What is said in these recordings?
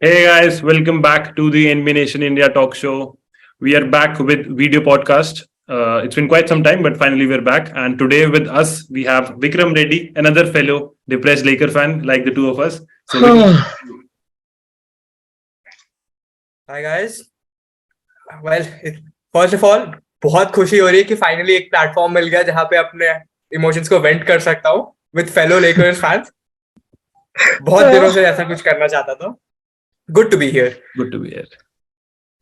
Hey guys, welcome back to the NBA Nation India talk show. We are back with video podcast. It's been quite some time, but finally we're back. And today with us we have Vikram Reddy, another fellow depressed Laker fan, like the two of us. So Hi guys. Well, first of all, बहुत खुशी हो रही है कि finally एक platform मिल गया जहाँ पे अपने इमोशंस को वेंट कर सकता हूँ विद फेलो लेकर्स फैंस. बहुत दिनों से ऐसा कुछ करना चाहता था. Good to be here. good to be here.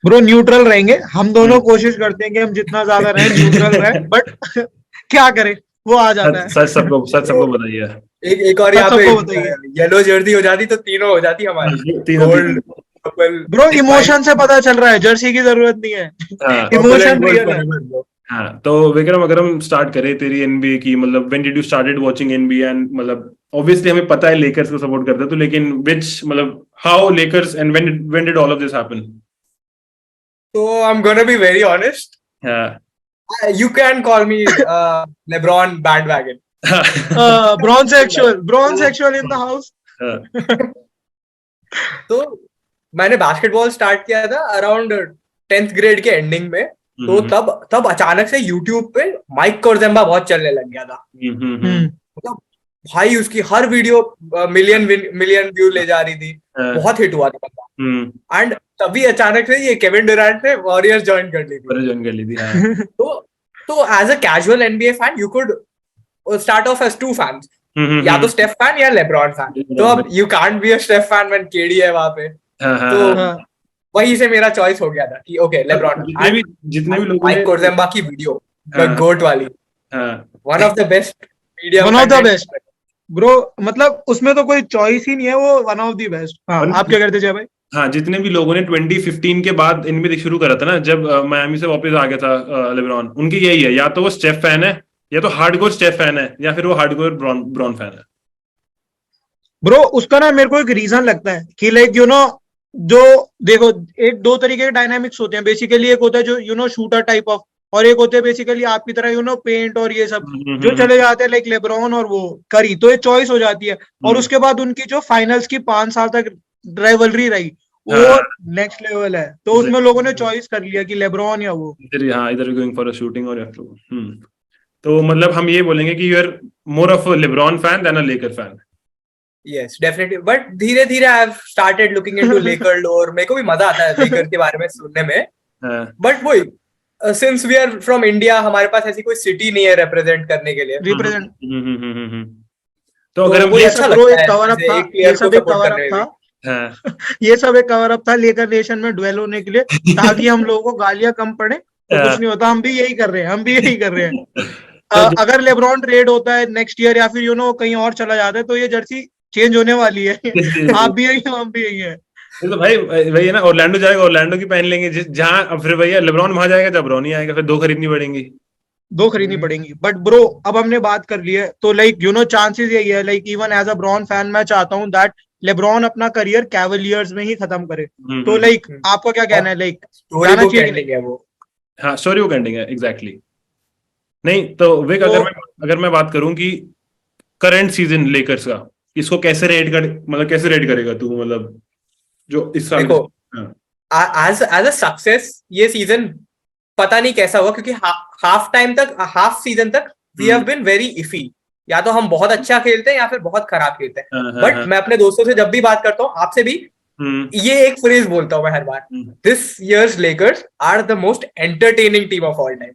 Bro neutral रहेंगे हम दोनों. कोशिश करते हैं कि हम जितना ज्यादा रहें न्यूट्रल रहें, बट क्या करें, वो आ जाता है. सच सबको बताइए. एक और यहाँ पे येलो जर्सी हो जाती तो तीनों हो जाती हमारी. गोल्ड ब्रो इमोशन से पता चल रहा है, जर्सी की जरूरत नहीं है. इमोशन रियल है. हाँ, तो विक्रम अगर हम स्टार्ट करें तेरी एनबीए की, मतलब when did you started watching NBA and मतलब ऑब्वियसली हमें पता है लेकर्स को सपोर्ट करते हैं, तो लेकिन व्हिच मतलब how Lakers and when did all of this happen? So I'm gonna be very honest. You can call me LeBron bandwagon. Bronze sexual in the house. तो मैंने बास्केटबॉल स्टार्ट किया था अराउंड 10th ग्रेड के ending में. तो तब अचानक से यूट्यूब पे माइक कोर्जेम्बा बहुत चलने लग गया था. मतलब भाई उसकी हर वीडियो मिलियन व्यू ले जा रही थी. बहुत हिट हुआ था. एंड तभी अचानक से ये केविन ड्यूरेंट ने वॉरियर्स ज्वाइन कर ली थी. तो as a casual NBA fan you could start off as two fans. या तो स्टेफ फैन या लेब्रॉन फैन. तो अब you can't be a Steph fan when KD है वहां पे. तो वही से मेरा चॉइस हो गया था कि ओके लेब्रॉन. जितने भी लोग माइक कोर्जेम्बा की वीडियो द गोट वाली, one of the best media, one of the best bro. मतलब उसमें तो कोई चॉइस ही नहीं है, वो वन ऑफ द बेस्ट. आप क्या करते जय भाई? हाँ, जितने भी लोगों ने 2015 के बाद इनमें शुरू करा था ना, जब मायामी से वापस आ गया था लेब्रॉन, उनकी यही है, या तो वो स्टेफ फैन है, या तो हार्डकोर स्टेफ फैन है, या फिर वो हार्डकोर ब्रॉन फैन है. ब्रो उसका ना मेरे को एक रीजन लगता है कि लाइक यू नो, जो देखो एक दो तरीके के डायनामिक्स होते हैं बेसिकली. एक होता है जो you know shooter type of, और एक होते हैं बेसिकली आपकी तरह यू नो पेंट और ये सब जो चले जाते हैं लाइक लेब्रॉन और वो करी. तो ये चॉइस हो जाती है. और उसके बाद उनकी जो फाइनल्स की 5 साल तक राइवलरी रही वो नेक्स्ट लेवल है. तो उसमें लोगों ने चॉइस कर लिया कि लेब्रॉन या वो. इधर गोइंग फॉर अ शूटिंग और तो मतलब हम ये बोलेंगे कि you are more of a LeBron fan than a Laker fan. Yes, definitely. But धीरे धीरे I have started looking into Laker lore. मेरे को भी मजा आता है लेकर के बारे में सुनने में. But वही since we are from India, हमारे पास ऐसी कोई सिटी नहीं है रिप्रेजेंट करने के लिए. तो अगर हम ये सब एक कवर अप था, ये सब एक कवर अप था. ये सब एक कवर अप था लेकर नेशन में ड्वेल होने के लिए, ताकि हम लोगों को गालियां कम पड़े. तो कुछ नहीं होता, हम भी यही कर रहे हैं. अगर लेब्रॉन ट्रेड होता है नेक्स्ट ईयर या फिर यू नो कहीं और चला जाता है तो ये जर्सी चेंज होने वाली है. आप भी यही, हम भी यही है. तो भाई वही है ना, ऑरलैंडो जाएगा, ऑरलैंडो की पहन लेंगे जहाँ, फिर भैया लेब्रॉन वहां जाएगा जब ब्रॉन ही आएगा, फिर 2 खरीदनी पड़ेंगी. बट ब्रो अब हमने बात कर ली है तो लाइक यू नो चांसेस यही है, like even as a Bron fan मैं चाहता हूँ दैट लेब्रॉन अपना करियर कैवलियर्स में ही खत्म करे. तो लाइक आपका क्या कहना है? लाइक जाना चाहिए वो. हाँ, स्टोरी बुक एंडिंग है एग्जैक्टली. नहीं तो विक, अगर मैं बात करूं कि करंट सीजन लेकर्स का, इसको कैसे रेट करेगा तू? मतलब जो इस साल एज अ सक्सेस ये सीजन पता नहीं कैसा हुआ, क्योंकि हाफ सीजन तक we have been very iffy. या तो हम बहुत अच्छा खेलते हैं या फिर बहुत खराब खेलते हैं. बट मैं अपने दोस्तों से जब भी बात करता हूँ, आपसे भी ये एक फ्रेज बोलता हूँ मैं हर बार, this year's Lakers are the most entertaining team of all time.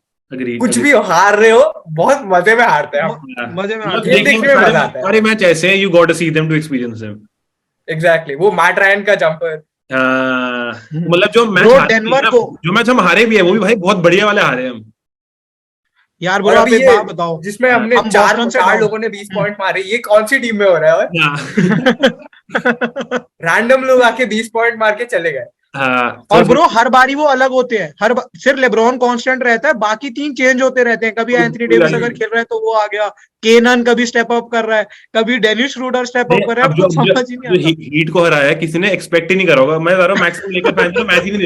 कुछ भी हार रहे हो, बहुत मजे में हारते हैं हम. मजे में देखने में मजा आता है. सारे मैच ऐसे हैं, you got to see them to experience them. Exactly. वो मैट रायन का जंपर, मतलब जो मैच हम हारे भी है, वो भी भाई बहुत बढ़िया वाले हारे हम यार. बोलो आप एक बात बताओ, जिसमें हमने चार लोगों ने 20 पॉइंट मारे, ये कौन सी टीम में हो रहा है? रैंडम लोग आके 20 पॉइंट मार के चले गए. और ब्रो हर बारी वो अलग होते हैं. सिर्फ लेब्रॉन कांस्टेंट रहता है, बाकी 3 चेंज होते रहते हैं. कभी एंथनी डेविस अगर खेल रहा है तो वो आ गया, केनन कभी स्टेप अप कर रहा है, कभी डेनिस श्रूडर स्टेप अप कर रहा है. समझ ही नहीं आता. हीट को हराया किसी ने एक्सपेक्ट ही नहीं करा होगा. मैं बता रहा हूं, मैक्सिमम लेकर फैन ने मैच ही नहीं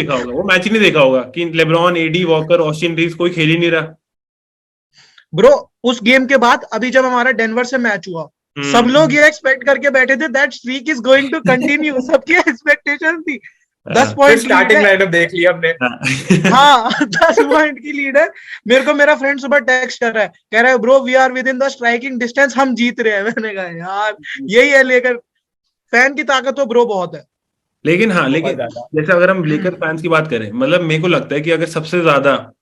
देखा होगा कि LeBron, AD, Walker, Austin Reaves कोई खेल ही नहीं रहा. ब्रो उस गेम के बाद अभी जब हमारा डेनवर से मैच हुआ सब लोग ये एक्सपेक्ट करके बैठे थे that streak is going to continue, सबकी एक्सपेक्टेशन थी 10 पॉइंट स्टार्टिंग लाइनअप देख लिया हमने। हाँ 10 पॉइंट की लीड है। मेरे को मेरा फ्रेंड सुबह टेक्स्ट कर रहा है, कह रहा है bro we are within the striking distance, हम जीत रहे हैं। मैंने कहा यार यही है, लेकर फैन की ताकत तो ब्रो बहुत है। लेकिन जैसे अगर हम लेकर फैंस की बात करें, मतलब मेरे को लगता है कि अगर सबसे ज्यादा,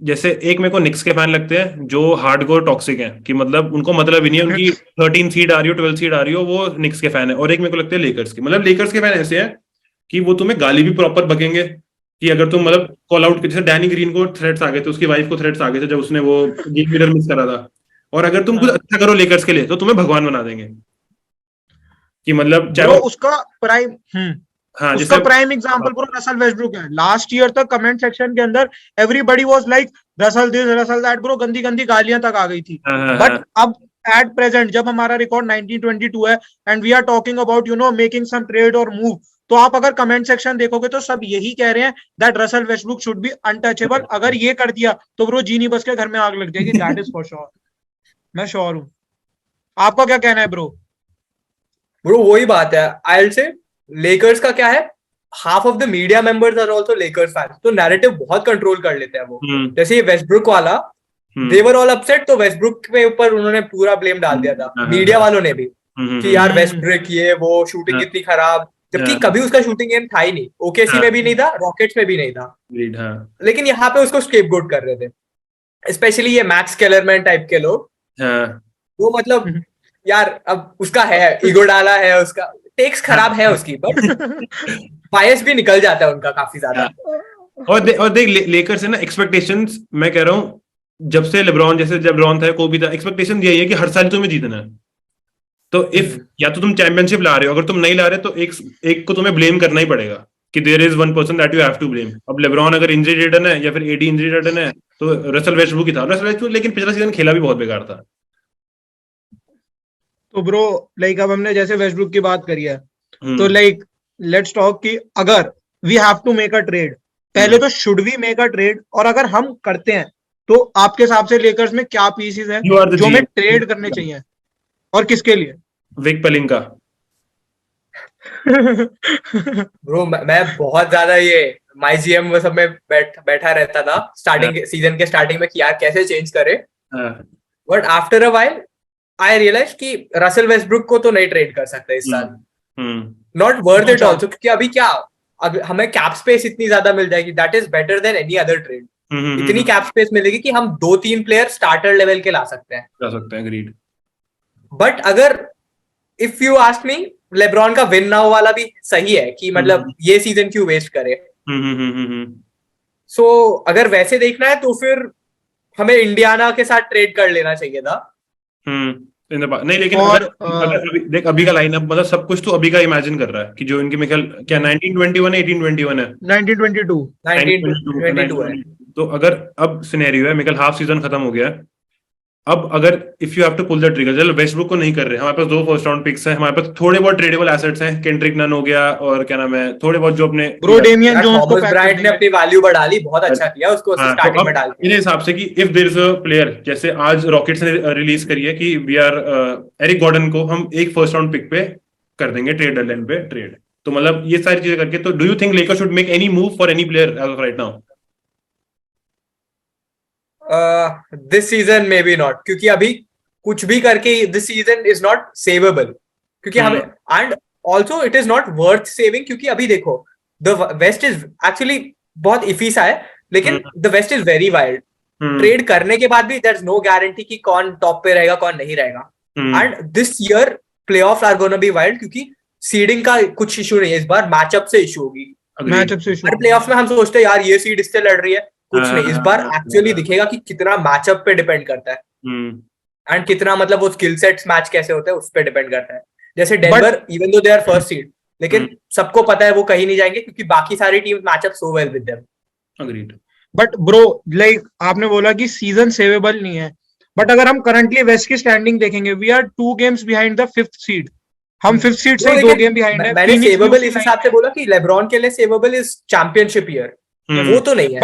जैसे एक मेरे को निक्स के फैन लगते हैं जो हार्डकोर टॉक्सिक हैं, कि मतलब उनको मतलब ही नहीं है उनकी 13 सीड आ रही हो 12 सीड आ रही हो, वो निक्स के फैन है। और एक मेरे को लगता है लेकर्स के, मतलब लेकर्स के फैन ऐसे हैं कि वो तुम्हें गाली भी प्रॉपर बकेंगे, कि अगर तुम मतलब कॉल आउट, जैसे डैनी ग्रीन को थ्रेट्स आ गए थे, उसकी वाइफ को थ्रेट्स आ गए थे जब उसने वो गेम विनर मिस करा था, और अगर तुम कुछ अच्छा करो लेकर्स के लिए तो तुम्हें भगवान बना देंगे, कि मतलब चाहे उसका प्राइम हाँ, उसका prime example bro Russell Westbrook है। लास्ट ईयर तक कमेंट सेक्शन के अंदर everybody was like Russell this Russell that bro, गंदी गंदी गालियां तक आ गई थी। बट अब एट प्रेजेंट जब हमारा रिकॉर्ड 1922 है and we are talking about you know making some trade और मूव, तो आप अगर कमेंट सेक्शन देखोगे तो सब यही कह रहे हैं that Russell Westbrook should be untouchable. अगर ये कर दिया तो ब्रो जी नहीं बस के घर में आग लग जाएगी, दैट इज फॉर श्योर। मैं श्योर हूं। आपका क्या कहना है ब्रो? ब्रो वही बात है, आई विल से लेकर्स का क्या है, half of the media members are also Lakers fans, तो नैरेटिव बहुत कंट्रोल कर लेते हैं वो। जैसे ये वेस्टब्रुक वाला, दे वर ऑल अपसेट, तो वेस्टब्रुक के ऊपर उन्होंने पूरा ब्लेम डाल दिया था, मीडिया वालों ने भी, कि यार वेस्टब्रुक ये वो शूटिंग इतनी खराब, जबकि कभी उसका शूटिंग गेम था ही नहीं, ओकेसी में भी नहीं था, रॉकेट्स में भी नहीं था, लेकिन यहाँ पे उसको स्केपगोट कर रहे थे, स्पेशली ये मैक्स केलरमैन टाइप के लोग। वो मतलब यार अब उसका है ईगो डाला है, उसका टेक्स खराब है उसकी, बट बायस भी निकल जाता है उनका काफी ज्यादा। और देख लेकर्स है ना, एक्सपेक्टेशंस, मैं कह रहा हूँ जब से लेब्रॉन, जैसे जब लेब्रॉन था, कोबी था, एक्सपेक्टेशन यही है कि हर साल तुम्हें जीतना है। तो इफ या तो तुम चैंपियनशिप ला रहे हो, अगर तुम नहीं ला रहे तो एक को तुम्हें ब्लेम करना ही पड़ेगा, कि there is one person that you have to blame. अब लेब्रॉन अगर इंजरी रिडन है या फिर एडी इंजरी रिडन है, तो रसल वेस्टब्रुक ही था। रसल वेस्टब्रुक लेकिन पिछला सीजन खेला भी बहुत बेकार था। तो ब्रो लाइक अब हमने जैसे वेस्टब्रुक की बात करी है, तो लाइक लेट्स टॉक कि अगर we have to make a trade, पहले तो should we make a trade, और अगर हम करते हैं तो आपके हिसाब से लेकर्स में क्या पीसेस हैं जो हमें ट्रेड करने चाहिए और किसके लिए? विक पेलिंका। ब्रो मैं बहुत ज्यादा ये माई जीएम वो सब में बैठा रहता था स्टार्टिंग सीजन के स्टार्टिंग में कि यार कैसे चेंज करे, but after a while I realize कि रसल वेस्टब्रुक को तो नहीं ट्रेड कर सकते इस साल, नॉट वर्थ इट ऑल्सो, क्योंकि अभी क्या हमें कैप स्पेस इतनी ज्यादा मिल जाएगी, that is better than any other trade. इतनी कैप स्पेस मिलेगी कि हम 2-3 प्लेयर स्टार्टर लेवल के ला सकते हैं। agreed. बट अगर if you ask me, LeBron का विन नाउ वाला भी सही है कि मतलब ये सीजन क्यों वेस्ट करे। सो अगर वैसे देखना है तो फिर हमें इंडियाना के साथ ट्रेड कर लेना चाहिए था। नहीं लेकिन अगर देख अभी का लाइनअप, मतलब सब कुछ तो अभी का इमेजिन कर रहा है कि जो इनके मिकल क्या 1921 है 1821 है 1922 है। तो अगर अब सिनेरियो है मिकल हाफ सीजन खत्म हो गया है, अब अगर if you have to pull the trigger, चलो वेस्टब्रुक को नहीं कर रहे, हमारे पास 2 फर्स्ट राउंड पिक्स हैं, हमारे पास थोड़े बहुत ट्रेडेबल एसेट्स हैं, केंड्रिक नन हो गया और क्या नाम है, थोड़े बहुत जो अपने ब्रो डेमियन जोन्स को ब्राइट ने अपनी वैल्यू बढ़ा ली, बहुत अच्छा किया उसको स्टार्टिंग में डाल के। मेरे हिसाब से कि if there is a player, जैसे आज रॉकेट्स ने रिलीज करी है कि वी आर एरिक गॉर्डन को हम एक फर्स्ट राउंड पिक पे कर देंगे ट्रेड डेडलाइन पे ट्रेड, तो मतलब ये सारी चीजें करके, तो do you think Lakers should make any move for any player as of right now? This season maybe not, क्योंकि अभी कुछ भी करके this season is not saveable, क्योंकि हमें and also it is not worth saving, क्योंकि अभी देखो द वेस्ट इज एक्चुअली बहुत इफी सा है, लेकिन the West is very wild. Trade करने के बाद भी देयर इज नो गारंटी कि कौन टॉप पे रहेगा कौन नहीं रहेगा, and this year playoffs are gonna be wild, क्योंकि सीडिंग का कुछ इशू नहीं है इस बार, मैचअप से इशू होगी। हर प्लेऑफ्स में हम सोचते हैं यार ये सीड इससे लड़ रही है, कुछ नहीं, इस बार एक्चुअली दिखेगा कि कितना मैचअप पे डिपेंड करता है एंड कितना मतलब वो स्किल सेट्स मैच कैसे होते हैं उस पे डिपेंड करता है। जैसे Denver even though they are first seed, लेकिन सबको पता है वो कहीं नहीं जाएंगे क्योंकि बाकी सारी team matchup so well with them. Agreed. But bro like आपने बोला कि सीजन सेवेबल नहीं है, बट अगर हम करंटली वेस्ट की स्टैंडिंग देखेंगे, we are 2 games behind the 5th seed. हम 5th सीड से 2 गेम बिहाइंड है। मैंने सेवेबल इस हिसाब से बोला कि लेब्रॉन के लिए सेवेबल इज चैंपियनशिप ईयर, वो तो नहीं है।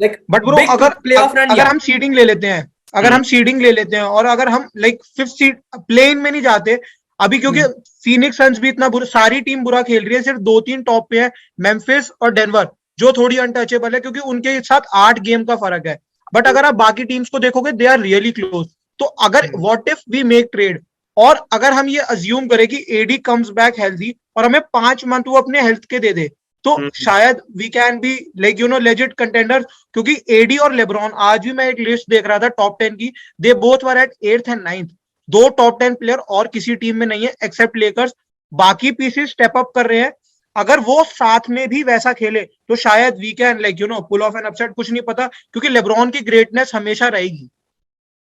बट ब्रो अगर हम सीडिंग ले लेते हैं अगर हम सीडिंग ले लेते हैं और अगर हम लाइक 5th सीड प्लेन में नहीं जाते अभी, क्योंकि फीनिक्स सन्स भी इतना बुरा, सारी टीम बुरा खेल रही है, सिर्फ 2-3 टॉप पे है, मेम्फिस और डेनवर, जो थोड़ी अनटचेबल है क्योंकि उनके साथ 8 गेम का फर्क है। बट अगर आप बाकी टीम्स को देखोगे दे आर रियली क्लोज। तो अगर what if we make trade और अगर हम ये अज्यूम करें कि एडी कम्स बैक हेल्दी और हमें 5 मंथ वो अपने हेल्थ के दे दे, तो शायद we can be like legit contender, क्योंकि एडी और लेब्रॉन, आज भी मैं एक लिस्ट देख रहा था टॉप 10 की, they both were at 8th and 9th। 2 top 10 player और किसी टीम में नहीं है एक्सेप्ट लेकर्स, बाकी पीसेस स्टेप अप कर रहे हैं। अगर वो साथ में भी वैसा खेले तो शायद we can like pull off an upset, कुछ नहीं पता, क्योंकि लेब्रॉन की ग्रेटनेस हमेशा रहेगी।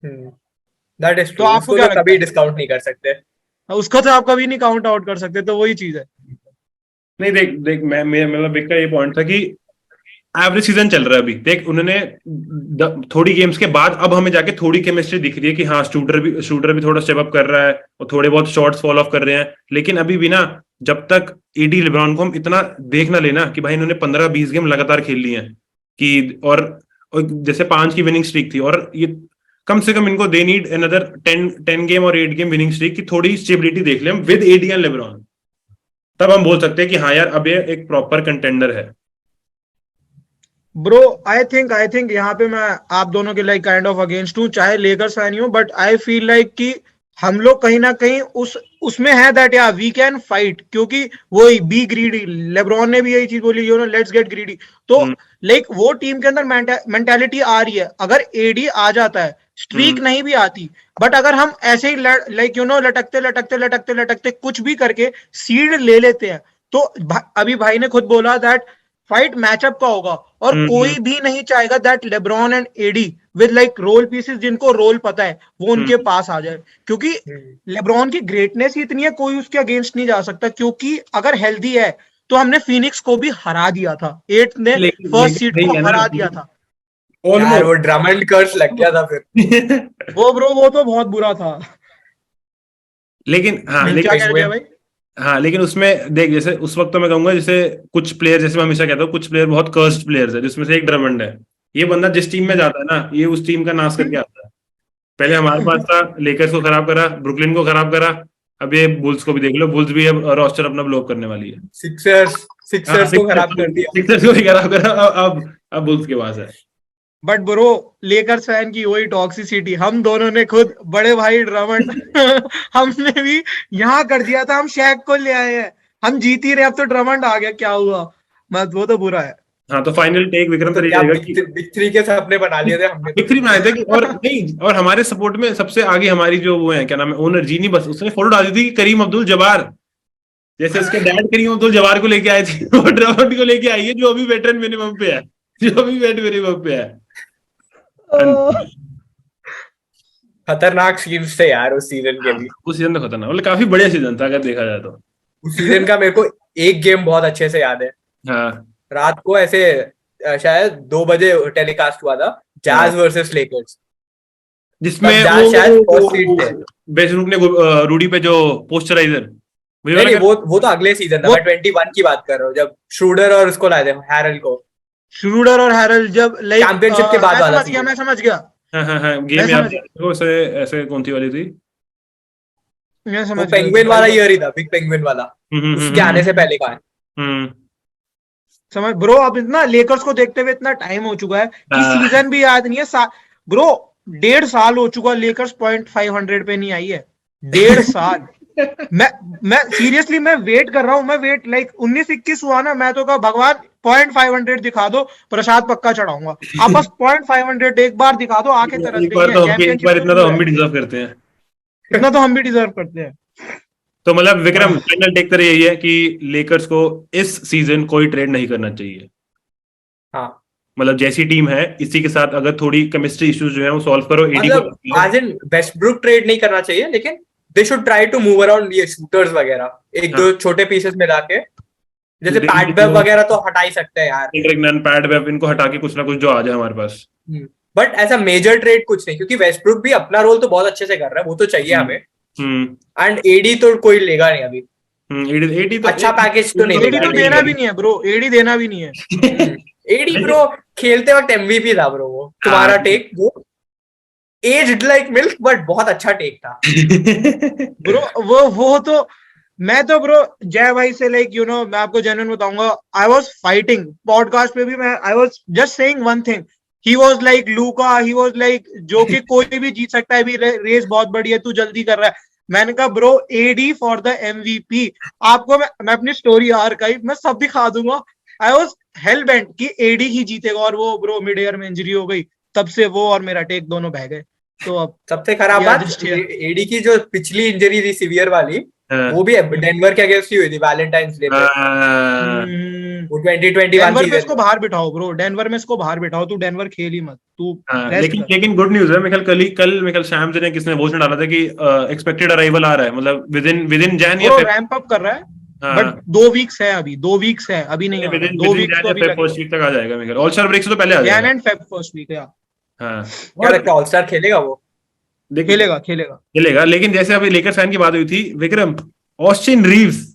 दैट इज तो आपको क्या कभी डिस्काउंट नहीं कर सकते, उसको तो आप कभी नहीं काउंट आउट कर सकते, तो वही चीज है। नहीं देख मेरा बिग का ये पॉइंट था कि एवरेज सीजन चल रहा है अभी, देख उन्होंने थोड़ी गेम्स के बाद अब हमें जाके थोड़ी केमिस्ट्री दिख रही है कि हाँ शूटर भी थोड़ा स्टेप अप कर रहा है और थोड़े बहुत शॉट्स फॉल ऑफ कर रहे हैं। लेकिन अभी भी ना, जब तक एडी लेब्रॉन को हम इतना देख ना लेना कि भाई इन्होंने 15-20 गेम लगातार खेल ली हैं कि और जैसे 5 की विनिंग स्ट्रीक थी, और ये कम से कम इनको दे नीड अनदर 10 गेम और 8 गेम विनिंग स्ट्रीक की थोड़ी स्टेबिलिटी देख ले हम विद एडी एंड लेब्रॉन, तब हम बोल सकते हैं कि हाँ यार अब ये एक प्रॉपर कंटेंडर है। ब्रो आई थिंक यहाँ पे मैं आप दोनों के लाइक काइंड ऑफ अगेंस्ट हूँ, चाहे लेकर्स फैन हूँ, बट आई फील लाइक कि हम लोग कहीं ना कहीं उसमें है दैट या वी कैन फाइट, क्योंकि वही बी ग्रीडी, लेब्रॉन ने भी यही चीज बोली, लेट्स गेट ग्रीडी। तो लाइक वो टीम के अंदर मेंटालिटी आ रही है। अगर एडी आ जाता है, स्ट्रीक नहीं भी आती, बट अगर हम ऐसे ही लाइक लटकते कुछ भी करके सीड ले लेते हैं, तो अभी भाई ने खुद बोला दैट फाइट मैचअप का होगा और कोई भी नहीं चाहेगा that LeBron and AD with like role pieces, जिनको रोल पता है वो उनके पास आ जाए, क्योंकि लेब्रॉन की ग्रेटनेस ही इतनी है, कोई उसके अगेंस्ट नहीं जा सकता। क्योंकि अगर हेल्दी है तो हमने फिनिक्स को भी हरा दिया था, 8th ने फर्स्ट सीड को हरा दिया था। यार वो ड्रमंड कर्स लग गया था फिर वो ब्रो वो तो बहुत बुरा था। लेकिन हाँ लेकिन उसमें देख, जैसे उस वक्त तो मैं कहूंगा जैसे कुछ प्लेयर, जैसे मैं हमेशा कहता हूँ कुछ प्लेयर बहुत कर्स्ड प्लेयर्स है, जिसमें से एक ड्रमंड है। ये बंदा जिस टीम में जाता है ना, ये उस टीम का नाश करके आता है। पहले हमारे पास था, लेकर्स को खराब करा, ब्रुकलिन को खराब करा, अब ये बुल्स को भी देख लो, बुल्स भी अब रोस्टर अपना ब्लॉक करने वाली है। सिक्सर्स को खराब कर दिया, सिक्सर्स को भी खराब करा, अब बुल्स के पास है। बट ब्रो लेकर्स फैन की वही टॉक्सिसिटी, हम दोनों ने खुद बड़े भाई ड्रमंड हमने भी यहाँ कर दिया था, हम शैक को ले आए हैं, हम जीत ही रहे, अब तो ड्रमंड आ गया, क्या हुआ, बस वो तो बुरा है। हाँ तो फाइनल टेक विक्रम तो रहेगा कि बिग थ्री के सपने बना लिए थे हमने, बिग थ्री बनाए थे कि और नहीं, और हमारे सपोर्ट में सबसे आगे हमारी जो वो है, क्या नाम है, ओनर जी, नहीं बस उसने फोटो डाली थी करीम अब्दुल जब्बार, जैसे उसके डैड करीम अब्दुल जब्बार को लेके आए थे, वो ड्रमंड को लेके आई है, जो अभी वेटरन मिनिमम पे है, खतरनाक सीन्स थे यार उस सीजन के भी। उस सीजन तो खतरनाक, मतलब काफी बढ़िया सीजन था अगर देखा जाए तो। उस सीजन का मेरे को एक गेम बहुत अच्छे से याद है। हाँ रात को ऐसे शायद 2 बजे टेलीकास्ट हुआ था, जैज वर्सेस लेकर्स, जिसमें बेसरूक ने रूडी पे जो पोस्चराइजर, नहीं वो तो अगले सीजन था, मैं 21 की बात कर रहा हूँ, जब श्रूडर और उसको लाए थे, हैरल्ड को। श्रूडर और हैरल्ड जब लाइक चैंपियनशिप के बाद वाला सीजन, मैं समझ गया। हाँ गेम याद है, ऐसे कौन सी वाली थी, मैं समझ गया, पेंगुइन वाला ईयर ही था, बिग पेंगुइन वाला, उसके आने से पहले का है। समझ ब्रो, अब इतना लेकर्स को देखते हुए इतना टाइम हो चुका है कि सीजन भी याद नहीं है ब्रो, 1.5 साल हो चुका, लेकर्स 0.500 पे नहीं आई है, 1.5 साल। मैं सीरियसली मैं वेट कर रहा हूँ, मैं वेट लाइक 19-21 हुआ ना, मैं तो कहा भगवान 0.500 दिखा दो, प्रसाद पक्का चढ़ाऊंगा, आप बस 0.500 एक बार दिखा दो, आंखें तरस गई हैं। इतना तो हम भी डिजर्व करते हैं, इतना तो हम भी डिजर्व करते हैं। तो मतलब विक्रम फाइनल टेक तर यही है कि लेकर्स को इस सीजन कोई ट्रेड नहीं करना चाहिए। हाँ मतलब जैसी टीम है इसी के साथ अगर थोड़ी केमिस्ट्री इश्यूज जो है वो सॉल्व करो, एडी को आज इन वेस्टब्रुक ट्रेड नहीं करना चाहिए, लेकिन they should try to move around ये शूटर्स वगैरह, एक दो छोटे पीसेस मिला के, जैसे पैट वेब वगैरह तो हटा ही सकते हैं यार, पैट वेब इनको हटा के कुछ ना कुछ जो आ जाए हमारे पास, बट ऐसा मेजर ट्रेड कुछ नहीं, क्योंकि वेस्टब्रुक भी अपना रोल तो बहुत अच्छे से कर रहा है, वो तो चाहिए हमें, एंड एडी तो कोई लेगा नहीं अभी, एडी तो अच्छा पैकेज तो नहीं, एडी तो देना भी नहीं है ब्रो, एडी देना भी नहीं है। एडी ब्रो खेलते वक्त एमवीपी था ब्रो, वो तुम्हारा टेक वो एज्ड लाइक मिल्क, बट बहुत अच्छा टेक था। ब्रो वो तो मैं तो ब्रो जय भाई से लाइक मैं आपको जेन्युइन बताऊंगा, आई वाज फाइटिंग पॉडकास्ट पे भी, मैं आई was just saying one thing, he was like Luka, he was like जो कि कोई भी जीत सकता है, अभी रेस बहुत बड़ी है, तू जल्दी कर रहा है। मैंने कहा bro AD for the MVP. आपको मैं अपनी स्टोरी आर्काइव मैं सब दिखा दूंगा। आई वाज हेल बेंट कि एडी ही जीतेगा, और वो ब्रो मिड एयर में इंजरी हो गई, तब से वो और मेरा टेक दोनों बह गए। तो अब सबसे खराब बात, एडी की जो पिछली इंजरी थी सीवियर वाली, वो भी डेनवर के अगेंस्ट ही हुई थी वैलेंटाइंस डे पे। वो 2021 डेनवर में इसको बाहर बिठाओ ब्रो, डेनवर में इसको बाहर बिठाओ, तू डेनवर खेल ही मत तू। लेकिन गुड न्यूज है, कल शैम्स ने किसने वोट डाला था कि एक्सपेक्टेड अराइवल आ रहा है, मतलब विद इन जैन या रैंप अप कर रहा है, बट 2 वीक्स है अभी, 2 वीक्स है अभी, नहीं 2 वीक्स तो अभी फर्स्ट वीक तक आ जाएगा मेरे ख्याल, ऑल स्टार ब्रेक से तो पहले आ जाएगा, Jan and Feb first week है। हां, क्या लगता है ऑल स्टार खेलेगा वो? खेलेगा। लेकिन जैसे अभी लेकर फैन की बात हुई थी, विक्रम, ऑस्टिन रीव्स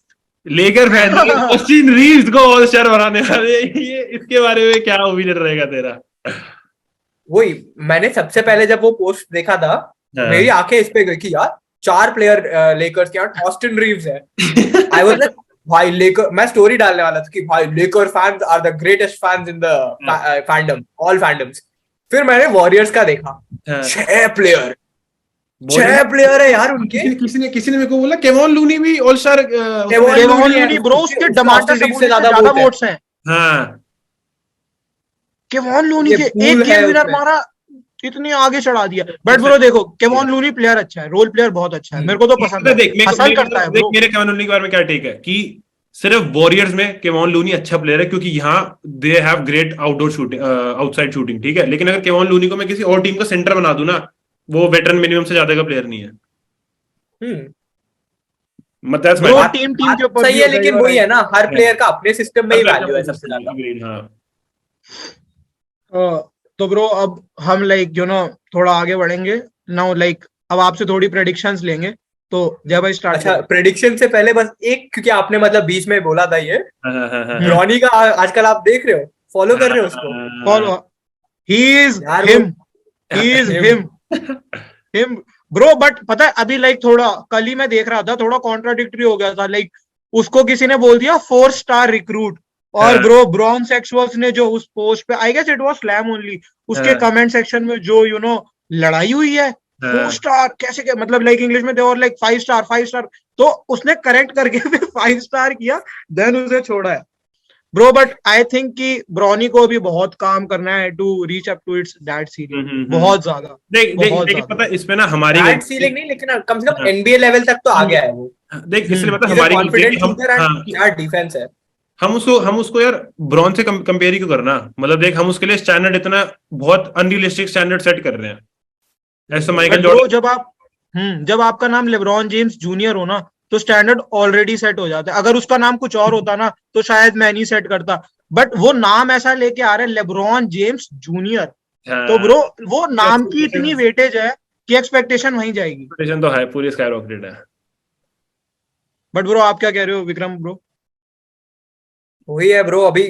लेकर फैन ऑस्टिन रीव्स को ऑल स्टार बनाने वाले, ये इसके बारे में क्या ओपिनियन रहेगा तेरा? वही मैंने सबसे पहले जब वो पोस्ट देखा था, मेरी आंखें इस पे गई कि यार 4 प्लेयर लेकर्स के, यार ऑस्टिन रीव्स है। आई वाज लाइक भाई लेकर, मैं स्टोरी डालने वाला था कि भाई Laker fans are the greatest fans in the fandom, all fandoms. फिर मैंने वॉरियर्स का देखा, 6 प्लेयर है यार उनके। किसी ने मेरे को बोला केवॉन लूनी भी ऑल स्टार, केवॉन लूनी ब्रो उसके डमांडा से ज्यादा वोट्स हैं। हां, केवॉन लूनी के एक गेम विनर मारा, इतनी आगे चढ़ा दिया। बट ब्रो देखो केवॉन लूनी प्लेयर अच्छा है, रोल प्लेयर बहुत अच्छा है, मेरे को तो पसंद है, पसंद करता है। देख मेरे केवॉन लूनी के बारे में क्या टेक है कि सिर्फ वॉरियर्स में केवॉन लूनी अच्छा प्लेयर है क्योंकि यहाँ they have great outdoor shooting, outside shooting, ठीक है। लेकिन अगर केवॉन लूनी को मैं किसी और टीम का सेंटर बना दूं ना, वो वेटरन मिनिमम से ज्यादा का प्लेयर नहीं है। मतलब टीम के ऊपर सही है, लेकिन वही है ना, हर प्लेयर का अपने सिस्टम में ही वैल्यू है सबसे ज्यादा। तो ब्रो अब हम लाइक थोड़ा आगे बढ़ेंगे नाउ, लाइक अब आपसे थोड़ी प्रेडिक्शंस लेंगे, तो जब भाई स्टार्ट। अच्छा, प्रेडिक्शन से पहले बस एक, क्योंकि आपने मतलब बीच में बोला था ये रॉनी का, आजकल आप देख रहे हो, फॉलो कर रहे हो उसको? Follow, he is him bro. But पता है अभी लाइक थोड़ा कल ही मैं देख रहा था, थोड़ा कॉन्ट्राडिक्टरी हो गया था, लाइक उसको किसी ने बोल दिया 4 स्टार रिक्रूट, और ब्रो ब्रॉन सेक्सुअल्स ने जो उस पोस्ट पे, I guess it was slam only, उसके कमेंट सेक्शन में जो लड़ाई हुई है, 4 स्टार कैसे क्या, मतलब लाइक इंग्लिश में दे और लाइक 5 स्टार, तो उसने करेक्ट करके फिर 5 स्टार किया, देन उसे छोड़ा है ब्रो। बट आई थिंक कि ब्रॉनी को अभी बहुत काम करना है to reach up to its that ceiling, बहुत ज्यादा। देख पता है इसमें ना हमारी दैट सीलिंग नहीं, लेकिन कम से कम एनबीए लेवल तक तो आ गया है वो। देख इसलिए पता हमारी कॉन्फिडेंट शूटर एंड क्या डिफेंस है। हम उसको यार ब्रॉन से कंपेयर ही क्यों करना, मतलब देख हम उसके लिए स्टैंडर्ड इतना बहुत अनरियलिस्टिक स्टैंडर्ड सेट कर रहे हैं, ऐसा माइकल जॉर्डन। जब आपका नाम लेब्रॉन जेम्स जूनियर हो ना, तो स्टैंडर्ड ऑलरेडी सेट हो जाता है। अगर उसका नाम कुछ और होता ना, तो शायद मैं नहीं सेट करता, बट वो नाम ऐसा लेके आ रहा है लेब्रॉन जेम्स जूनियर, तो ब्रो वो नाम की इतनी वेटेज है कि एक्सपेक्टेशन वहीं जाएगी। एक्सपेक्टेशन तो है, पूरी स्काई रॉकेटेड है। बट ब्रो आप क्या कह रहे हो विक्रम ब्रो? वही है ब्रो, अभी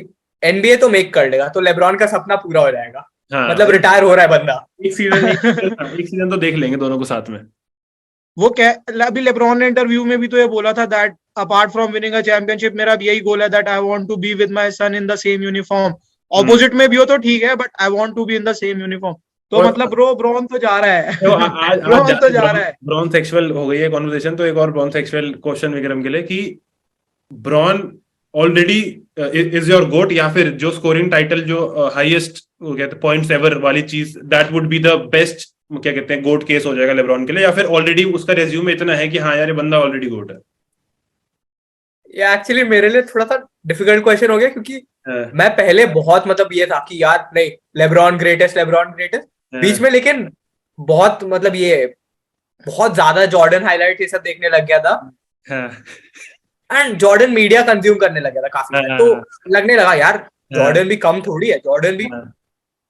एनबीए तो मेक कर लेगा, तो लेब्रॉन का सपना पूरा हो जाएगा। मतलब रिटायर हो रहा है बंदा, एक सीजन तो देख लेंगे दोनों को साथ में। वो अभी लेब्रॉन ने इंटरव्यू में भी तो ये बोला था that apart from winning a championship, मेरा यही गोल है that I want to be with my son in the same uniform. Opposite में भी हो तो ठीक है, but I want to be in the same uniform. तो मतलब ब्रॉन तो जा रहा है, ब्रॉन सेक्सुअल हो गई है कॉन्वर्सेशन, तो एक और ब्रॉन सेक्सुअल क्वेश्चन विक्रम के लिए कि ब्रॉन ऑलरेडी इज योर गोट, या फिर जो स्कोरिंग टाइटल जो हाईएस्ट पॉइंट्स एवर वाली चीज, that would be the best, क्या कहते हैं, गोट केस हो जाएगा लेब्रॉन के लिए, या फिर ऑलरेडी उसका रेज्यूमे इतना है कि हाँ यार ये बंदा ऑलरेडी गोट है? ये एक्चुअली मेरे लिए थोड़ा सा डिफिकल्ट क्वेश्चन हो गया, क्योंकि मैं पहले बहुत मतलब ये था कि यार नहीं लेब्रॉन ग्रेटेस्ट, बीच में लेकिन बहुत मतलब ये बहुत ज्यादा जॉर्डन हाईलाइट ये सब देखने लग गया था, एंड जॉर्डन मीडिया कंज्यूम करने लग गया था काफी, तो लगने लगा यार जॉर्डन भी कम थोड़ी है, जॉर्डन भी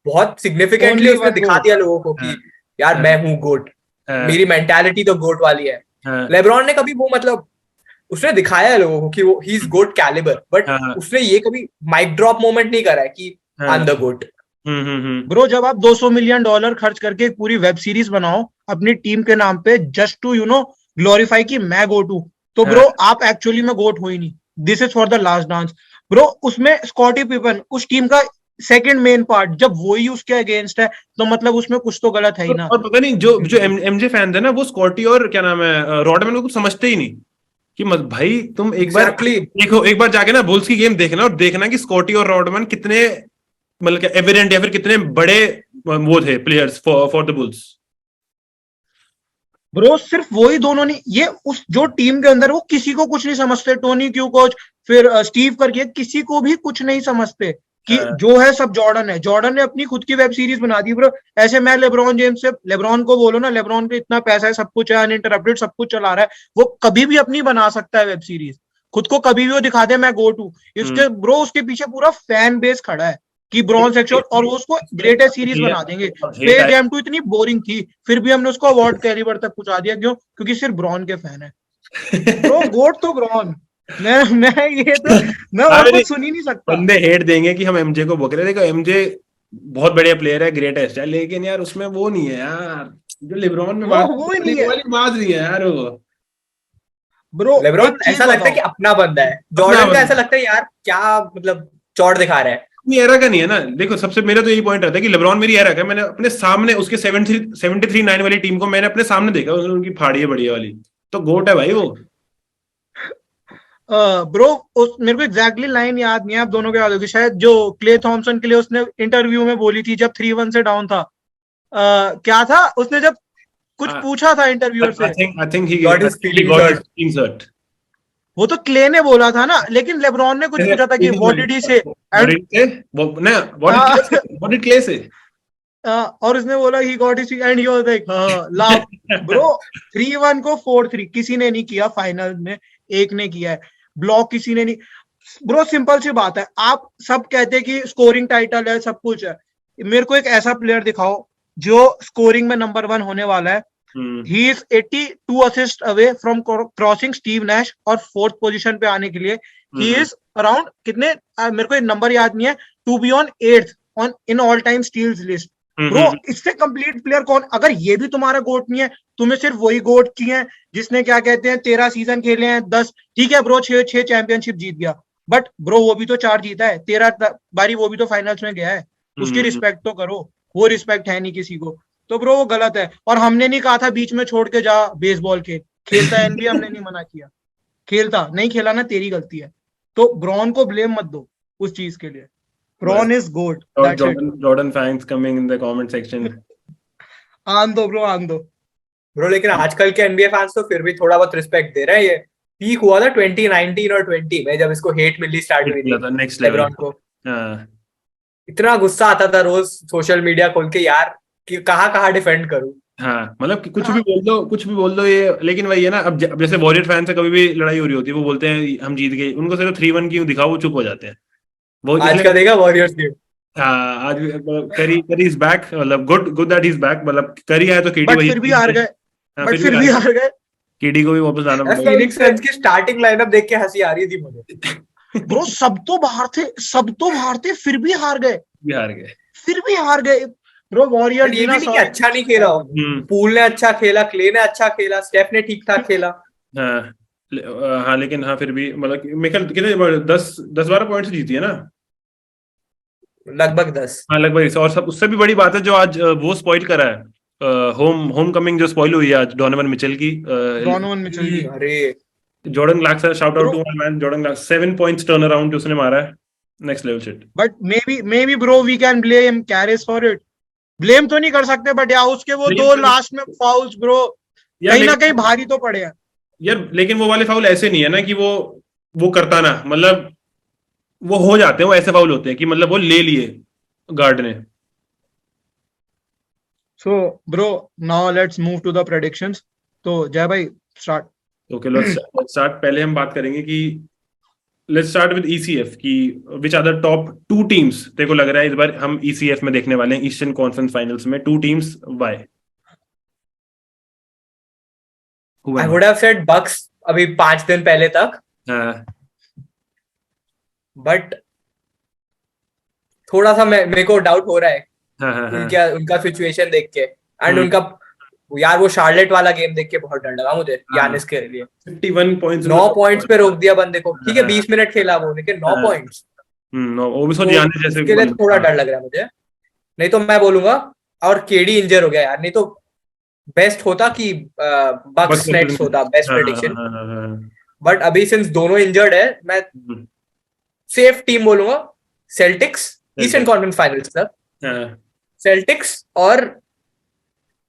बहुत सिग्निफिकेंटली उसने दिखा दिया लोगों को कि यार मैं हूँ गोट, मेरी मेंटालिटी तो गोट वाली है। लेब्रॉन ने कभी वो मतलब उसने दिखाया है लोगों को कि वो he is GOAT calibre, but उसने ये कभी माइक ड्रॉप मोमेंट नहीं करा है कि I am the GOAT. Bro जब आप $200 मिलियन खर्च करके एक पूरी वेब सीरीज बनाओ अपनी टीम के नाम पे जस्ट टू ग्लोरीफाई कि मैं गोट हूं, तो ब्रो आप एक्चुअली में गोट हो ही नहीं. This is for the last dance. Bro उसमें स्कॉटी पिपन उस टीम का सेकंड मेन पार्ट, जब वही उसके अगेंस्ट है तो मतलब उसमें कुछ तो गलत है ही ना. और पता नहीं जो एमजे फैन थे ना, वो स्कॉटी और क्या नाम है रॉडमैन को कुछ समझते ही नहीं कि भाई तुम एक बार देखो, एक बार जाके ना बुल्स की गेम देखना और देखना कि स्कॉटी और रॉडमैन कितने मतलब क्या एविडेंट या फिर कितने बड़े वो थे players for the bulls. Bro सिर्फ वही दोनों नहीं, ये उस जो टीम के अंदर वो किसी को कुछ नहीं समझते. टोनी क्यू कोच, फिर स्टीव करके किसी को भी कुछ नहीं समझते कि जो है सब जॉर्डन है. जॉर्डन ने अपनी खुद की वेब सीरीज बना दी ब्रो. ऐसे मैं लेब्रॉन जेम्स से, लेब्रॉन को बोलो ना, लेब्रॉन पे इतना पैसा है, सब कुछ है, अनइंटरप्टेड सब कुछ चला रहा है, वो कभी भी अपनी बना सकता है वेब सीरीज. खुद को कभी भी वो दिखा दे मैं गोट हूं. इसके ब्रो उसके पीछे पूरा फैन बेस खड़ा है कि ब्रॉन सेक्शन, और वो उसको ग्रेटेस्ट सीरीज बना देंगे. स्पेस जैम 2 इतनी बोरिंग थी, फिर भी हमने उसको अवार्ड कैलिबर तक पहुंचा दिया. क्यों? क्योंकि सिर्फ ब्रॉन के फैन है. ब्रो गोट तो ब्रॉन. मैं ये तो मैं और कुछ सुन ही नहीं सकता. बंदे हेट देंगे कि हम एमजे को बोक रहे. देखो एमजे बहुत बढ़िया प्लेयर है, ग्रेटेस्ट है, लेकिन यार उसमें वो नहीं है यार जो लेब्रॉन में बात, वो ही नहीं है. वाली बात नहीं है यार वो. ब्रो लेब्रॉन ऐसा लगता है कि अपना बंदा है. जॉर्डन का ऐसा लगता है यार क्या मतलब चौड़ दिखा रहा है. अपनी एरा का नहीं है ना. देखो सबसे मेरा तो यही पॉइंट रहता है कि लेब्रॉन मेरी एरा का, मैंने अपने सामने उसके 73-9 वाली टीम को मैंने अपने सामने देखा, उनकी फाड़ी है बढ़िया वाली, तो गोट है भाई वो. ब्रो मेरे को एग्जैक्टली लाइन याद नहीं है, आप दोनों को याद होगी शायद, जो क्ले थॉमसन के लिए उसने इंटरव्यू में बोली थी जब 3-1 से डाउन था. क्या था उसने जब कुछ पूछा था इंटरव्यूअर से. I think he got his feelings hurt. वो तो क्ले ने बोला था ना, लेकिन लेब्रॉन ने कुछ पूछा था कि व्हाट डिड ही से, व्हाट डिड क्ले से, और उसने बोला he got his and he was like laugh. Bro 3-1 को 4-3 किसी ने नहीं किया फाइनल में, एक ने किया है. ब्लॉक किसी ने नहीं. ब्रो सिंपल सी बात है, आप सब कहते हैं कि स्कोरिंग टाइटल है, सब कुछ है. मेरे को एक ऐसा प्लेयर दिखाओ जो स्कोरिंग में नंबर 1 होने वाला है. He is 82 assist away from crossing Steve Nash और 4th पोजीशन पे आने के लिए. He is अराउंड कितने, मेरे को नंबर याद नहीं है, to be on 8th on in all time steals list. Bro इससे कंप्लीट प्लेयर कौन? अगर ये भी तुम्हारा गोट नहीं है, तुम्हें सिर्फ वही गोट की है जिसने क्या कहते हैं 13 सीजन खेले हैं, 10 ठीक है ब्रो, 6 चैंपियनशिप जीत गया, बट ब्रो वो भी तो 4 जीता है, 13 बारी वो भी तो फाइनल्स में गया है. उसकी रिस्पेक्ट तो करो. वो रिस्पेक्ट है नहीं किसी को, तो ब्रो वो गलत है. और हमने नहीं कहा था बीच में छोड़ के जा बेसबॉल खेलता है एनबीए, हमने नहीं मना किया. खेलता नहीं, खेला ना, तेरी गलती है. तो ब्रॉन को ब्लेम मत दो उस चीज के लिए. Bron is GOAT. Jordan fans coming in the comment section. आन दो ब्रो. लेकिन आजकल के एनबीए फैंस तो फिर भी थोड़ा बहुत रिस्पेक्ट दे रहे हैं. ये पीक हुआ था 2019 और 20 में जब इसको हेट मिलनी स्टार्ट हुई थी नेक्स्ट लेवल को. इतना गुस्सा आता था रोज सोशल मीडिया खोल के यार कि कहाँ डिफेंड करूं. हाँ मतलब कि कुछ भी बोल दो ये. लेकिन वही है ना, अब जैसे वॉरियर फैन से कभी भी लड़ाई हो रही होती है, वो बोलते हैं हम जीत गए, उनको सिर्फ 3-1 क्यों दिखाओ, वो चुप हो जाते हैं. वो आज का देगा वॉरियर्स गेम. हाँ आज करी इज बैक, मतलब good that he is back. मतलब करी आया तो केडी वही, फिर भी हार गए. केडी को भी वापस आना पड़ेगा. फीनिक्स सन्स की स्टार्टिंग लाइनअप देख के हंसी आ रही थी मुझे. ब्रो सब तो बाहर थे फिर भी हार गए. ब्रो वॉरियर ये भी नहीं अच्छा नहीं खेला. पूल ने अच्छा खेला, क्ले ने अच्छा खेला, स्टेफ ने ठीक ठाक खेला. हाँ लेकिन हाँ फिर भी मतलब कितने 10-12 पॉइंट से जीती है ना, लगभग 10. हाँ लगभग. और सब उससे भी बड़ी बात है जो आज वो स्पॉइल करा है, होम कमिंग जो स्पॉइल हुई है आज डोनोवन मिचेल की. अरे Jordan Clarkson, shout out to my man Jordan Clarkson. 7 points turn around जो उसने मारा है, next level shit. But maybe bro we can blame Caris for it. Blame तो नहीं कर सकते, बट या उसके वो 2 लास्ट में फाउल्स ब्रो कहीं ना कहीं भारी तो पड़े हैं यार. लेकिन वो वाले फाउल ऐसे नहीं है ना कि वो करता ना, मतलब वो हो जाते हैं, वो ऐसे फाउल होते हैं कि मतलब वो ले लिए गार्ड ने. So bro now let's move to the predictions. तो जय भाई स्टार्ट. Okay let's start. पहले हम बात करेंगे कि लेट्स स्टार्ट विद ईसीएफ की which are the top 2 teams. तेरे को लग रहा है इस बार हम ईसीएफ में देखने वाले हैं ईस्टर्न कॉन्फ्रेंस फाइनल्स में 2 teams. Why? I would have said Bucks अभी 5 दिन पहले तक. हाँ. बट थोड़ा सा मेरे को डाउट हो रहा है हाँ. उनका सिचुएशन देख के, एंड उनका यार वो शार्लेट वाला गेम देख के बहुत डर लगा मुझे यानिस के लिए. 51 पॉइंट्स, 9 पॉइंट्स पे रोक दिया बंदे को. ठीक है 20 मिनट खेला वो, लेकिन 9 पॉइंट्स वो भी सोच यानिस जैसे के लिए थोड़ा डर लग रहा है मुझे. नहीं तो मैं बोलूंगा, और केडी इंजर हो गया यार, नहीं तो बेस्ट होता कि बक्स नेट्स होता बेस्ट प्रेडिक्शन. बट अभी सिंस दोनों इंजर्ड है, मैं सेफ टीम बोलूंगा सेल्टिक्स, ईस्टर्न कॉन्फ्रेंस फाइनल्स तक सेल्टिक्स, और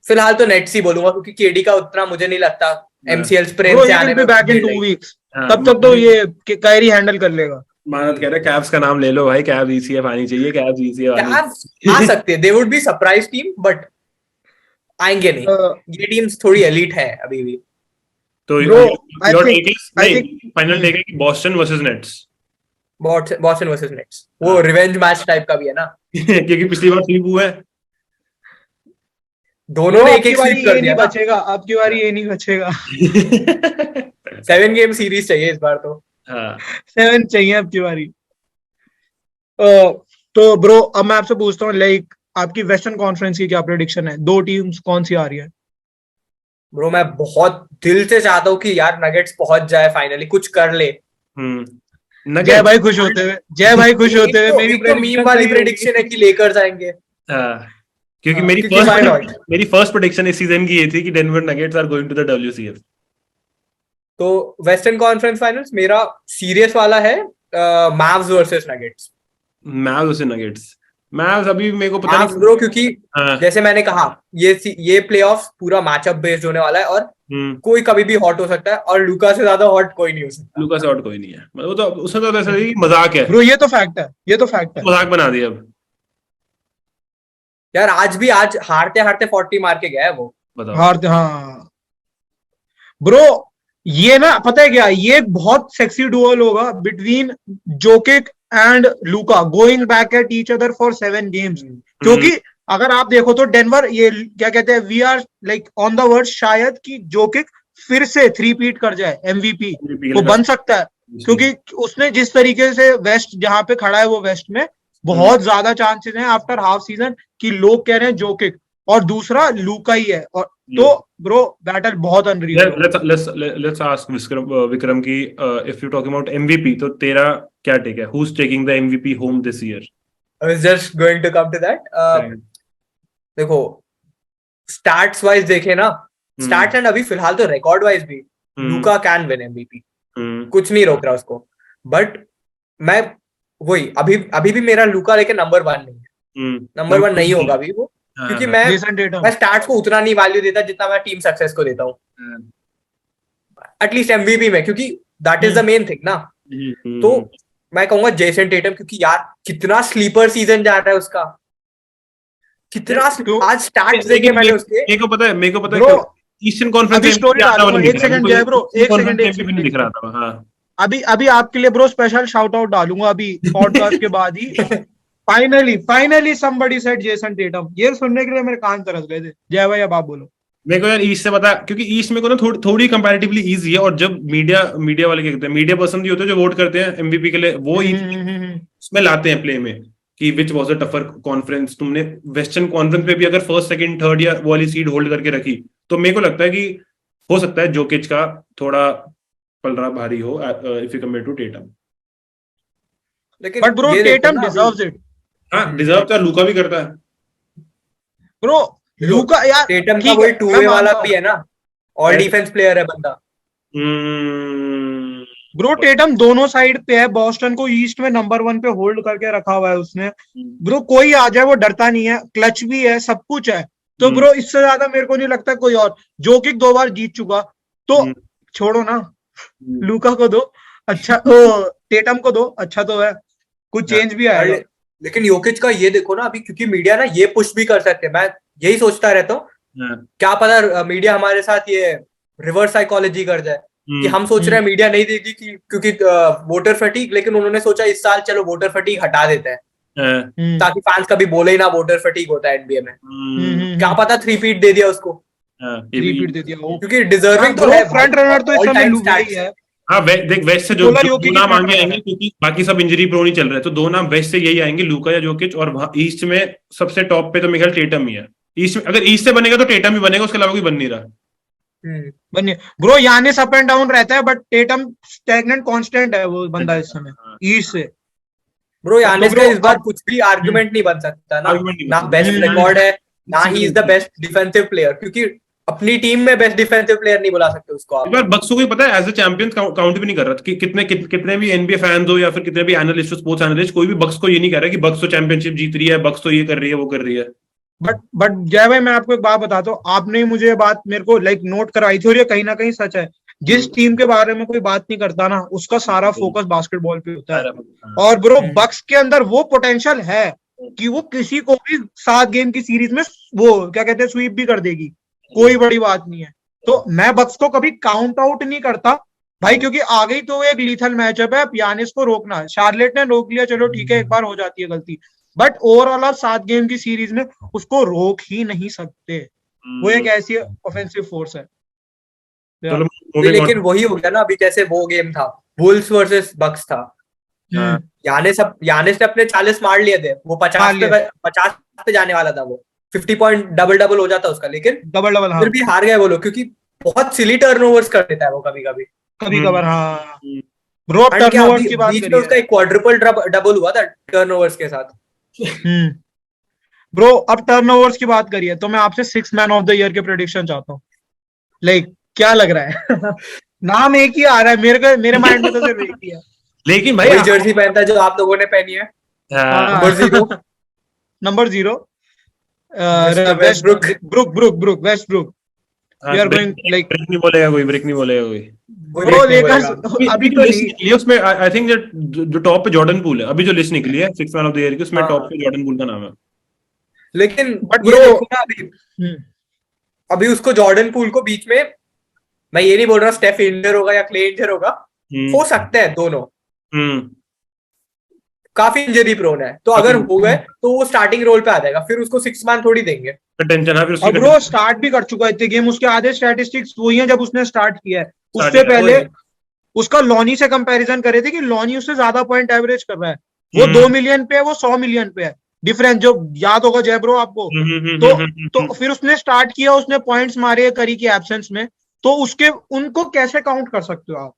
फिलहाल तो नेट्स ही बोलूंगा क्योंकि केडी का उतना मुझे नहीं लगता एमसीएल स्प्रेन से आने में बैक इन 2 वीक्स, तब तक तो ये कायरी हैंडल कर लेगा. मानत कह रहे कैव्स का नाम ले लो भाई, कैव्स ईसीएफ आनी चाहिए, कैव्स ईसीएफ आ सकते हैं. They would be surprise team, but आएंगे नहीं. ये टीम्स थोड़ी एलीट है अभी भी. तो your take is, final take है Boston versus Nets. Boston versus Nets, वो रिवेंज मैच टाइप का भी है ना. क्योंकि पिछली बार स्वीप हुआ है, दोनों ने एक स्वीप कर दिया. बचेगा आपकी बारी, ये नहीं बचेगा. 7 गेम सीरीज चाहिए इस बार तो. 7 चाहिए आपकी बारी. तो ब्रो अब मैं आपसे पूछता हूँ, लाइक आपकी वेस्टर्न कॉन्फ्रेंस की क्या प्रेडिक्शन है? 2 टीम्स कौन सी आ रही है? ब्रो मैं बहुत दिल से चाहता हूँ कि यार नगेट्स पहुंच जाए, फाइनली कुछ कर ले. जय भाई खुश होते हुए मेरी मीम वाली प्रेडिक्शन है कि लेकर्स आएंगे. क्योंकि मेरी फर्स्ट प्रेडिक्शन इस सीजन की ये थी कि Denver Nuggets are going to the WCF. तो वेस्टर्न कॉन्फ्रेंस फाइनल्स मेरा सीरियस वाला है मैव्स वर्सेस नगेट्स. मैव्स अभी मेरे को पता नहीं ब्रो, क्योंकि जैसे मैंने कहा ये प्लेऑफ्स पूरा मैचअप बेस्ड होने वाला है, और कोई कभी भी हॉट हो सकता है, और लूका से ज्यादा हॉट कोई नहीं हो सकता. लूका से हॉट कोई नहीं है, वो तो उसने तो ऐसा ही मजाक है ब्रो. ये तो फैक्ट है, मजाक बना दिया अब यार. आज हारते 40 मार के गया है वो. हारते. हाँ ब्रो, ये ना पता है क्या, ये एक बहुत सेक्सी डुअल होगा between जोकिक and Luka, going back at each other for 7 games. क्योंकि अगर आप देखो तो डेनवर, ये क्या कहते हैं, we are like on the word शायद कि जोकिक फिर से 3-पीट कर जाए, MVP वो बन सकता है. क्योंकि उसने जिस तरीके से वेस्ट जहां पे खड़ा है, वो वेस्ट में बहुत ज्यादा चांसेस हैं आफ्टर हाफ सीजन कि लोग कह रहे हैं जोकिक, और दूसरा लूका ही है. और तो ब्रो बैटल बहुत अनरियल. लेट्स आस्क विक्रम की if you talking about MVP, तो तेरा क्या टेक है? Who is taking the MVP home this year? I was just going to come to that. देखो स्टैट्स वाइज देखे ना, स्टैट्स एंड अभी फिलहाल तो रिकॉर्ड वाइज भी लूका कैन विन MVP. कुछ नहीं रोक रहा उसको. बट मैं वही अभी भी मेरा लूका लेके नंबर 1 नहीं है. नंबर 1 नहीं होगा अभी वो, क्योंकि मैं स्टैट्स को उतना नहीं वैल्यू देता जितना मैं टीम सक्सेस को देता हूँ, एटलीस्ट MVP में, क्योंकि that is the main thing ना. तो मैं कहूंगा जेसन टेटम, क्योंकि यार कितना स्लीपर सीजन जा रहा है उसका, कितना आज स्टार्ट देखे मैंने उसके. मेरे को पता है ईस्टर्न कॉन्फ्रेंस में एक सेकंड जय ब्रो, एक सेकंड दिख रहा था. हाँ अभी आपके लिए ब्रो स्पेशल शाउट आउट डालूंगा अभी पॉडकास्ट के बाद ही. Finally somebody said Jayson Tatum. ये सुनने के लिए मेरे कान तरस गए थे. जय भाई अब आप बोलो. मेरे को यार ईस्ट से पता, क्योंकि ईस्ट में को ना थोड़ी कंपैरेटिवली इजी है, और जब मीडिया वाले क्या कहते हैं, मीडिया पर्सन भी होते हैं जो वोट करते हैं MVP के लिए, वो उसमें लाते हैं प्ले में कि which was a tougher conference. तुमने वेस्टर्न कॉन्फ्रेंस में भी अगर फर्स्ट सेकंड थर्ड या वो वाली सीड होल्ड करके रखी, तो मेरे को लगता है कि हो सकता है जोकिच का थोड़ा पलड़ा भारी हो if you compare to Tatum. लेकिन but bro Tatum deserves it. हाँ डिजर्व तो लूका भी करता है ब्रो. लूका यार टेटम का वही 2-वे वाला भी है ना, ऑल डिफेंस प्लेयर है बंदा. ब्रो टेटम दोनों साइड पे है. बॉस्टन को ईस्ट में नंबर 1 पे होल्ड करके रखा हुआ है उसने. ब्रो कोई आ जाए वो डरता नहीं है, क्लच भी है, सब कुछ है. तो ब्रो इससे ज्यादा मेरे को नहीं लगता कोई और. जोकिक 2 बार जीत चुका, तो छोड़ो ना, लूका को दो. अच्छा टेटम को दो, अच्छा तो है, कुछ चेंज भी आएगा. लेकिन योकिच का ये देखो ना अभी, क्योंकि मीडिया ना ये पुश भी कर सकते हैं. मैं यही सोचता रहता हूँ, क्या पता मीडिया हमारे साथ ये रिवर्स साइकोलॉजी कर जाए कि हम सोच रहे हैं मीडिया नहीं देगी क्योंकि वोटर फटीग, लेकिन उन्होंने सोचा इस साल चलो वोटर फटीग हटा देते हैं ताकि फैंस कभी बोले ही ना वोटर फटीग होता है NBA में. क्या पता 3-पीट दे दिया उसको. 3-पीट दे दिया, क्योंकि डिजर्विंग तो है. फ्रंट रनर तो इस समय लूका ही है. हाँ देख वेस्ट से जो निकोला दो योकिच नाम ही आगे prefer आएंगे क्योंकि बाकी सब इंजरी प्रोन ही चल रहे हैं, तो दो नाम वेस्ट से यही आएंगे, लूका या जोकिच, और ईस्ट में सबसे टॉप पे तो मेरे ख्याल टेटम ही है। ईस्ट अगर ईस्ट से बनेगा तो टेटम ही बनेगा, उसके अलावा कोई बन नहीं रहा। बनिए bro, Yannis up and down रहता है बट टेटम स्टैग्नेंट कांस्टेंट है वो बंदा इस समय ईस्ट से। ब्रो यानिस तो का bro, इस बार कुछ भी आर्गुमेंट नहीं बन सकता ना, Argument नहीं ना बन बेस्ट सकता। रिकॉर्ड है, ना he is the best defensive player, क्योंकि अपनी टीम में बेस्ट डिफेंसिव प्लेयर नहीं बुला सकते उसको इस आप। बार बक्स को कोई पता है एज ए चैंपियन काउंट भी नहीं कर रहा कि कितने भी एनबीए फैंस हो या फिर कितने भी एनालिस्ट हो, स्पोर्ट्स एनालिस्ट, कोई भी बक्स को ये नहीं कह रहा कि बक्स तो चैंपियनशिप जीत रही है, बक्स तो ये कर रही है वो कर रही है। बट जय भाई, मैं आपको एक बात बताता हूँ, आपने मुझे ये बात मेरे को नोट करवाई थी और ये कहीं ना कहीं सच है। जिस टीम के बारे में कोई बात नहीं करता ना, उसका सारा फोकस बास्केटबॉल पे होता है। और ब्रो बक्स के अंदर वो पोटेंशियल है कि वो किसी को भी 7 गेम की सीरीज में वो क्या कहते हैं स्वीप भी कर देगी, कोई बड़ी बात नहीं है। तो मैं बक्स को कभी काउंट आउट नहीं करता भाई, क्योंकि आ गई तो एक लीथल मैचअप है, यानिस को रोकना। शार्लेट ने रोक लिया, चलो ठीक है, एक बार हो जाती है गलती, बट ओवरऑल आप 7 गेम की सीरीज में उसको रोक ही नहीं सकते। वो एक ऐसी ऑफेंसिव फोर्स है। लेकिन वही हो गया ना, अभी जैसे वो गेम था वुल्स वर्सेस बक्स था, यानिस ने अपने 40 मार लिए थे, वो 50 पे जाने वाला था, वो 50 पॉइंट डबल हो जाता उसका, लेकिन डबल फिर भी हार गए वो लोग, क्योंकि बहुत सिली टर्नओवर्स कर देता है वो कभी कभार। हाँ ब्रो, अब टर्नओवर्स की बात बीच में उसका एक क्वाड्रुपल डबल हुआ था टर्नओवर्स के साथ। ब्रो अब टर्नओवर्स की बात करिए तो मैं आपसे 6 मैन ऑफ द ईयर के प्रेडिक्शन चाहता हूँ। क्या लग रहा है? नाम एक ही आ रहा है मेरे माइंड में तो सिर्फ एक ही है। लेकिन भाई जर्सी पहनता है जो आप लोगों ने पहनी है, number 0 Westbrook. We are going break नहीं बोलेगा कोई। ब्रो लेकर अभी तो नहीं, उसमें आई थिंक जो टॉप पे जॉर्डन पूल है, अभी जो लिस्ट निकली है 6 मैन ऑफ द ईयर की, उसमें टॉप पे जॉर्डन पूल का नाम है। लेकिन ब्रो अभी उसको जॉर्डन पूल को बीच में, मैं ये नहीं बोल रहा स्टेफ इंजर होगा या क्ले इंजर होगा, हो सकते हैं दोनों, काफी इंजरी प्रोन है, तो अगर हो गए तो वो स्टार्टिंग रोल पे आ जाएगा, फिर उसको 6 मैन थोड़ी देंगे। अब ब्रो स्टार्ट भी कर चुका है इतने गेम, उसके आधे स्टैटिस्टिक्स वही हैं जब उसने स्टार्ट किया है। उससे पहले उसका लॉनी से कंपैरिजन करे थे कि लॉनी उससे ज्यादा पॉइंट एवरेज कर रहा है, वो 2 मिलियन पे है, वो 100 मिलियन पे है, डिफरेंस जो याद होगा जय ब्रो आपको। तो फिर उसने स्टार्ट किया, उसने पॉइंट्स मारे करी की एब्सेंस में, तो उनको कैसे काउंट कर सकते हो आप?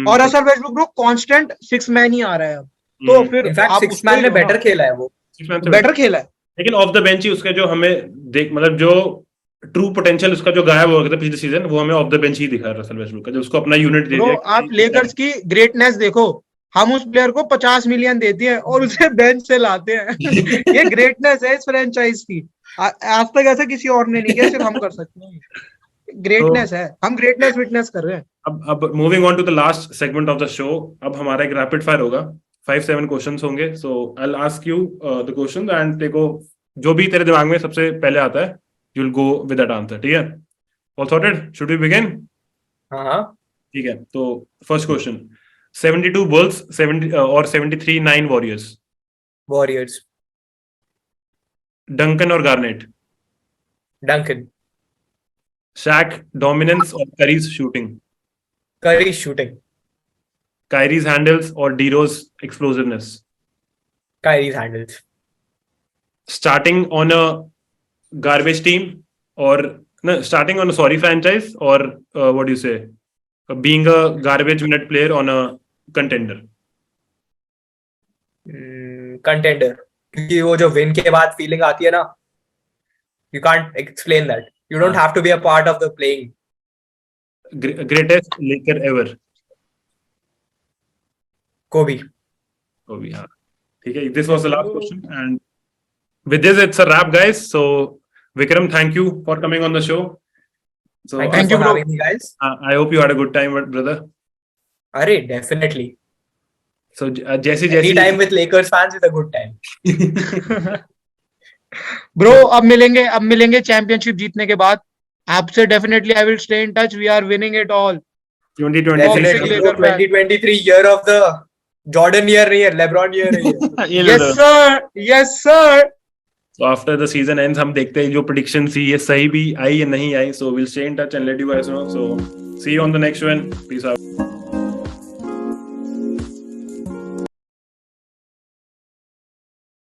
और असल वेस्टब्रुक ब्रो कांस्टेंट 6 मैन ही आ रहा है अब, तो फिर इनफैक्ट 6 मैन ने बेटर खेला है, वो बेटर खेला है, लेकिन ऑफ द बेंच ही उसका जो हमें मतलब जो ट्रू पोटेंशियल उसका जो गायब हो गया था पिछले सीजन, वो हमें ऑफ द बेंच ही दिखा रसल वेस्टब्रुक का, जो उसको अपना यूनिट दे दिया। आप लेकर्स की ग्रेटनेस देखो, हम उस प्लेयर को 50 मिलियन देते हैं और उसे बेंच से लाते हैं। ये ग्रेटनेस है इस फ्रेंचाइज की, आज तक ऐसा किसी और ने नहीं किया, सिर्फ हम कर सकते हैं। ग्रेटनेस है, हम ग्रेटनेस विटनेस कर रहे हैं। अब moving on to the last segment of the show, अब हमारा एक रैपिड फायर होगा, 5-7 क्वेश्चंस होंगे। So I will ask you the question and देखो जो भी तेरे दिमाग में सबसे पहले आता है you will go with that answer, ठीक है? All sorted? Should we begin? हाँ ठीक है, तो फर्स्ट क्वेश्चन, 72 बुल्स 70 और 73 9 वॉरियर्स, डंकन और गार्नेट? डंकन। शैक डोमिनेंस और Curry's shooting? Curry's shooting. Kyrie's handles और DeRozan's explosiveness? Kyrie's handles. Starting on a garbage team और starting on a sorry franchise or what do you say, being a garbage minute player on a contender? Contender, क्योंकि वो जो win के बाद feeling आती है ना, you can't explain that, you don't have to be a part of the playing. Greatest Laker ever? Kobe, हाँ, ठीक है, this was the last question and with this it's a wrap guys. So Vikram, thank you for coming on the show. So thank you for having me guys. I hope you had a good time brother. Arey definitely. So Jesse any time with Lakers fans is a good time. Bro अब मिलेंगे championship जीतने के बाद आपसे। Definitely I will stay in touch, we are winning it all. 2023 year of the Jordan year नहीं है, LeBron year है। Yes sir. So after the season ends हम देखते हैं जो prediction थी ये सही भी आई या नहीं आई. So we'll stay in touch and let you guys know. So see you on the next one. Peace out.